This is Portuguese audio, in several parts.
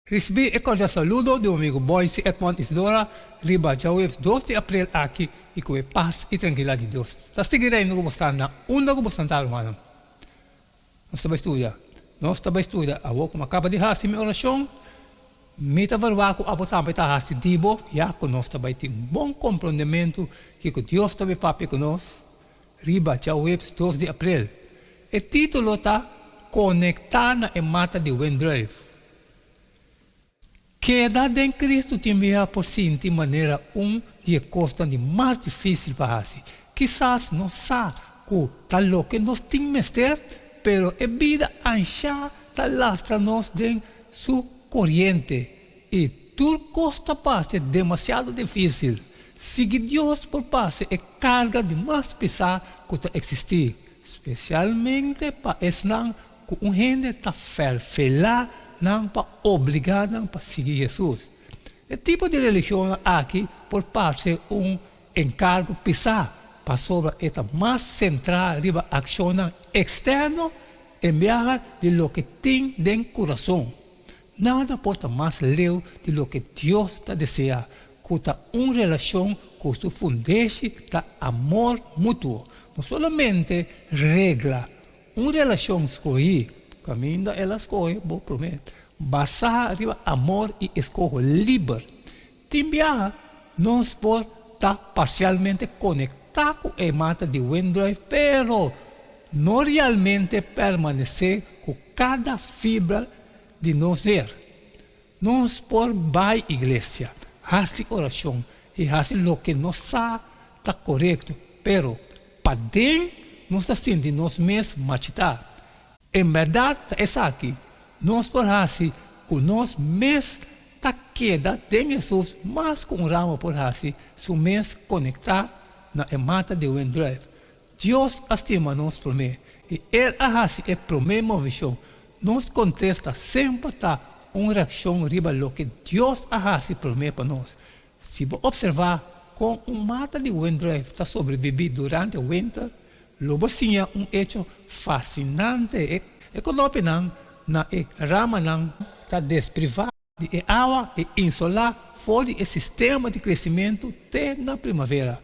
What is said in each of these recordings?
Recebi e cordial saludo de um amigo Boyce Edmond Isidora, riba Jaweb 2 de abril aqui e com a paz e tranquilidade de Deus. Está seguindo como está na onda como está humano. Nós estamos estudando, a como acaba de fazer minha oração, me está verwaco a botar para estar assim dibo, já que nós estamos tendo bom compreendimento que Deus está bem papi conosco, riba Jaweb 2 de abril. O título está Conectar na mata de Wendrive. Queda em Cristo te envia por si de maneira dia costa de mais difícil para fazer. Quizás não sabe que que nós temos que ter, pero a vida ancha lastra nós de sua corrente e tudo costa passa demasiado difícil. Seguir Deus por passe é carga de mais pesada que existir, especialmente para esses que gente está feliz não para obrigar, não para seguir Jesus. O tipo de religião aqui, por parte encargo pesado, para sobre esta mais central, riba ação externa, enviar de lo que tem dentro do coração. Nada pode mais leu de lo que Deus está deseja, que está uma relação com sua fundeixe da amor mútuo. Não somente regra, uma relação escolhida, caminho ela escolhe, vou prometer. Basar amor e escolha livre. Também nós podemos estar parcialmente conectados com a mata de Wendrive, pero não realmente permanecer com cada fibra de nós ser. Nós podemos ir à igreja, fazer oração e fazer o que nós sabemos está correto, pero para dentro nós estamos sentindo nós mesmos machucados. Em verdade, é aqui. Nós podemos com nós mesmos tá queda de Jesus, mas com o ramo por assim, su mesmo conectar na mata de Wendrive. Deus estima nós por mim e Ele assim é por mim uma visão. Nós contesta sempre tá uma reação riba lo que Deus assim por mim para nós. Se você observar com mata de Wendrive está sobrevivido durante o winter, logo sim é hecho fascinante e coloque na rama está desprivada de água e insolar fora do sistema de crescimento até na primavera.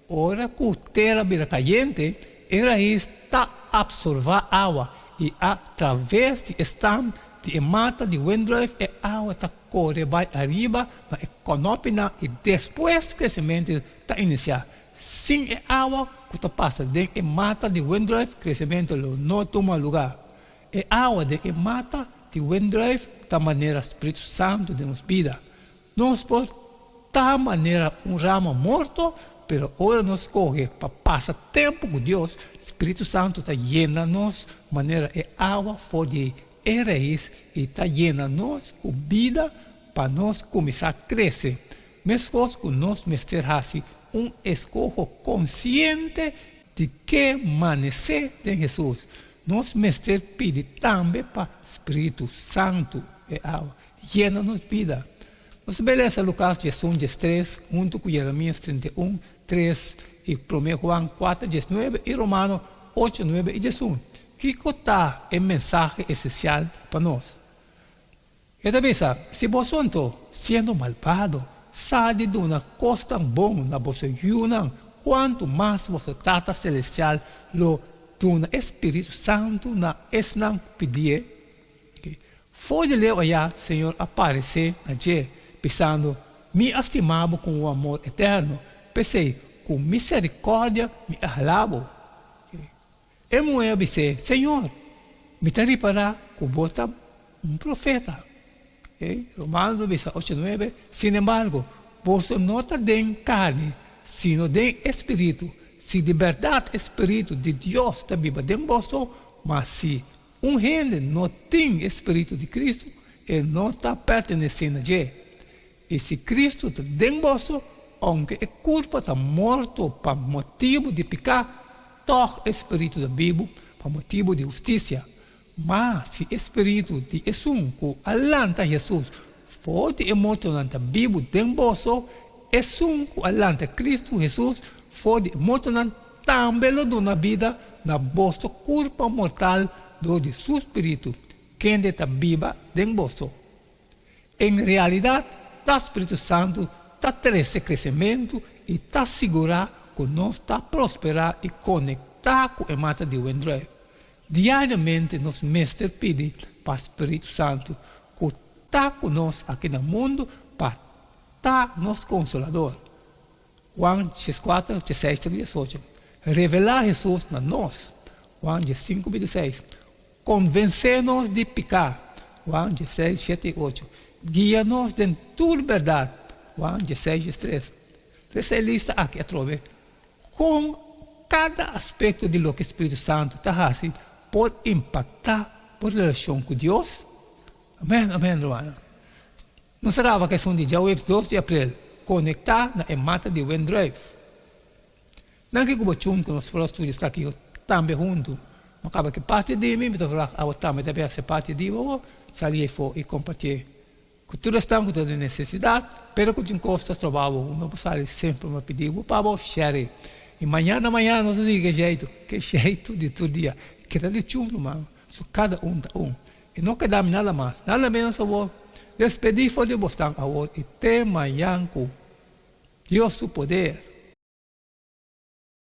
Ora que a terra vira caliente, a raiz está absorvendo água e através do estame de mata de Wendrive, a água está correndo vai arriba na econômica e depois o crescimento está iniciado. Sem a água que passa dentro da mata de Wendrive, o crescimento não toma lugar. A água de mata de Wendrive, da maneira Espírito Santo de nossa vida. Nós podemos, da maneira, ramo morto, mas agora nós corre para passar tempo com Deus. Espírito Santo está llena nós, maneira água fora de raiz e está llena nós com vida para nós começar a crescer. Mesmo que nós mestre escolha consciente de que permanecer em Jesus. Nós mestre pede também para o Espírito Santo e água, llena-nos vida. Nós beleza Lucas 16, junto com Jeremias 31, 3 e 1 João 4, 19 e Romano 8, 9 e 11. Que está a mensagem essencial para nós. E também sabe, se você está sendo malvado, sabe de uma coisa tão boa na vossa vida, quanto mais você trata celestial, lo do Espírito Santo na esnang pedir. Foi de ler olhar, Senhor, aparecer na dia, pensando, me estimava com o amor eterno, pensei, com misericórdia me alabo. E moeu disse, Senhor, me te reparar que você é profeta. Romanos 8:9, sin embargo, você não está em carne, sino em espírito. Se de verdade o Espírito de Deus está vivo dentro de você, mas se gente não tem Espírito de Cristo, ele não está pertencendo a Ele. E se Cristo está dentro de você, aunque a culpa está morto por motivo de pecado, toca o Espírito da Bíblia por motivo de justiça. Mas se o Espírito de Jesus, que alanta Jesus, forte emocionante da Bíblia dentro de você, Jesus, que alanta Cristo Jesus, foi emocionante também na vida, na vossa culpa mortal do de seu espírito, que está viva dentro de você. Em realidade, o Espírito Santo está trazendo esse crescimento e está segurar que nós está prosperar e conectar com a mata de Wendrei. Diariamente, nos mestres pedem para o Espírito Santo que está conosco aqui no mundo para estar nosso consolador. Juan 4, 16, 18. Revelar Jesus na nós. Juan 5, 26. Convencer-nos de pecar. Juan 16, 7 e 8. Guia-nos em toda verdade. Juan 16, 13. Essa lista aqui a trove com cada aspecto de lo que o Espírito Santo está fazendo pode impactar por relação com Deus. Amém, amém, irmão. Não será a questão de dia 2 de abril conectar na mata de Wendrei. Não que o chum que nós falamos tudo está aqui também junto. Não acaba que parte de mim, mas eu também deve ser parte de eu, sair e compartilhar. Que tudo está com toda necessidade, pero que encosta trabalho, não pode sempre me pedir, para você share. E amanhã nós dizemos que jeito de todo dia, que está de chum, mano, cada um. E não quedamos nada mais, nada menos a você. Despedir foi de você a você, e ter amanhã com Deus o poder.